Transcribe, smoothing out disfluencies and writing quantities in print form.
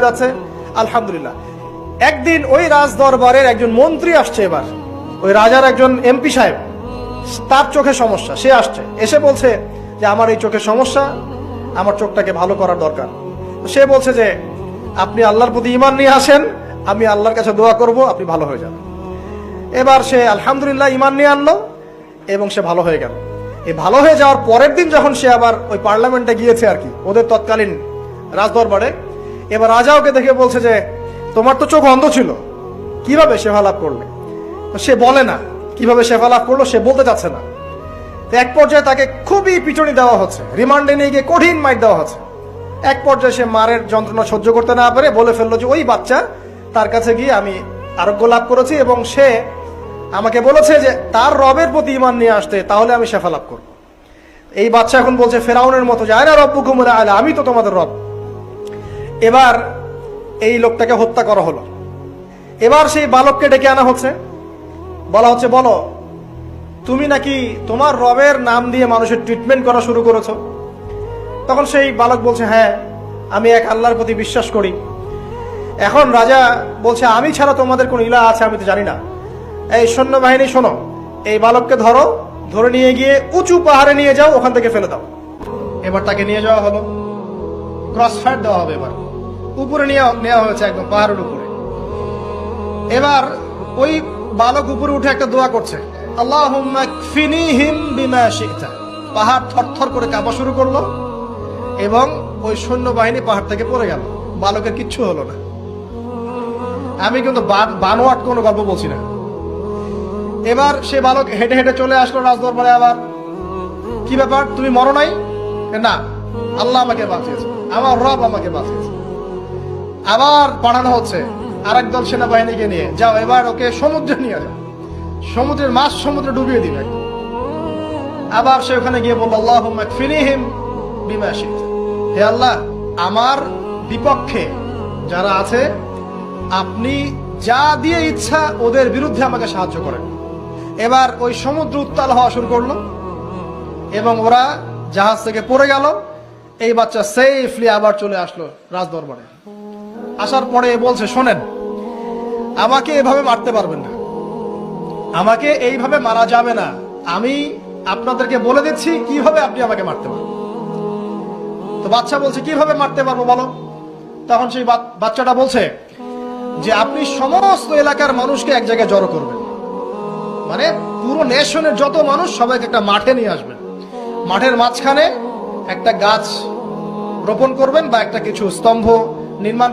যাচ্ছে আলহামদুলিল্লাহ। একদিন ওই রাজ দরবারের একজন মন্ত্রী আসছে, এবার ওই রাজার একজন এমপি সাহেব, তার চোখে সমস্যা, সে আসছে, এসে বলছে যে আমার এই চোখের সমস্যা, আমার চোখটাকে ভালো করার দরকার। সে বলছে যে আপনি আল্লাহর প্রতি ঈমান নিয়ে আসেন, আমি আল্লাহর কাছে দোয়া করব, আপনি ভালো হয়ে যাবেন। এবার সে আলহামদুলিল্লাহ ঈমান নিয়ে আনলো এবং সে ভালো হয়ে গেল। এই ভালো হয়ে যাওয়ার পরের দিন যখন সে আবার ওই পার্লামেন্টে গিয়েছে আর কি, ওদের তৎকালীন রাজদরবারে, এবার রাজা ওকে দেখে বলছে যে তোমার তো চোখ অন্ধ ছিল, কিভাবে শেফা লাভ করলে? তো সে বলে না কিভাবে শেফা লাভ করলো, সে বলতে চাচ্ছে না। তো এক পর্যায়ে তাকে খুবই পিটুনি দেওয়া হচ্ছে, রিমান্ডে নিয়ে গিয়ে কঠিন মাইর দেওয়া হচ্ছে। এক পর্যায়ে সে মারের যন্ত্রণা সহ্য করতে না পারে বলে ফেললো যে ওই বাচ্চা, তার কাছে গিয়ে আমি আরোগ্য লাভ করেছি এবং সে আমাকে বলেছে যে তার রবের প্রতি ঈমান নিয়ে আসতে, তাহলে আমি শেফা লাভ করবো। এই বাচ্চা এখন বলছে ফেরাউনের মতো যে আয়না রব্বুকুমুল আ'লা, আমি তো তোমাদের রব। এবার এই লোকটাকে হত্যা করা হলো। এবার সেই বালককে ডেকে আনা হচ্ছে, বলা হচ্ছে বলো তুমি নাকি তোমার রবের নাম দিয়ে মানুষের ট্রিটমেন্ট করা শুরু করেছো। তখন সেই বালক বলছে হ্যাঁ, আমি এক আল্লাহর প্রতি বিশ্বাস করি। এখন রাজা বলছে আমি ছাড়া তোমাদের কোন ইলাহ আছে আমি তো জানি না। এই সৈন্যবাহিনী শোনো, এই বালককে ধরো, ধরে নিয়ে গিয়ে উঁচু পাহাড়ে নিয়ে যাও, ওখান থেকে ফেলে দাও। এবার তাকে নিয়ে যাওয়া হলো, ক্রস ফায়ার দেওয়া হবে, এবার উপরে নেওয়া হয়েছে, একদম পাহাড়ের উপরে। এবার ওই বালক উপরে উঠে একটা দোয়া করছে, আল্লাহুম্মা কফিনিহিম বিমা শি'তা। পাহাড় থরথর করে কাঁপা শুরু করলো এবং ওই সৈন্যবাহিনী পাহাড় থেকে পড়ে গেল, বালকের কিচ্ছু হলো না। আমি কিন্তু বানোয়াট কোনো গল্প বলছি না। এবার সে বালক হেঁটে হেঁটে চলে আসলো রাজদরবারে। আবার কি ব্যাপার, তুমি মরো নাই? না, আল্লাহ আমাকে বাঁচিয়েছে, আমার রব আমাকে বাঁচিয়েছে। আবার পাঠানো হচ্ছে আরেক দল সেনাবাহিনীকে নিয়ে, যাও এবার ওকে সমুদ্রে নিয়ে যাও, সমুদ্রের মাছ সমুদ্রে ডুবিয়ে দিবে। আবার সে ওখানে গিয়ে বলল আল্লাহুম্মা কফিনিহিম বিমা শি'তা, হে আল্লাহ আমার বিপক্ষে যারা আছে আপনি যা দিয়ে ইচ্ছা ওদের বিরুদ্ধে আমাকে সাহায্য করেন। এবার ওই সমুদ্র উত্তাল হওয়া শুরু করলো এবং ওরা জাহাজ থেকে পড়ে গেল। এই বাচ্চা সেফলি আবার চলে আসলো রাজদরবারে। আসার পরে বলছে শোনেন, আমাকে এভাবে মারতে পারবেন না, আমাকে এইভাবে মারা যাবে না, আমি আপনাদেরকে বলে দিচ্ছি কিভাবে আপনি আমাকে মারতে পারবেন। তো বাচ্চা বলছে কিভাবে মারতে পারবো বলো। তখন সেই বাচ্চাটা বলছে যে আপনি সমস্ত এলাকার মানুষকে এক জায়গায় জড়ো করবেন, মানে পুরো নেশনের যত মানুষ সবাইকে একটা মাঠে নিয়ে আসবেন, মাঠের মাঝখানে একটা গাছ রোপণ করবেন বা একটা কিছু স্তম্ভ নির্মাণ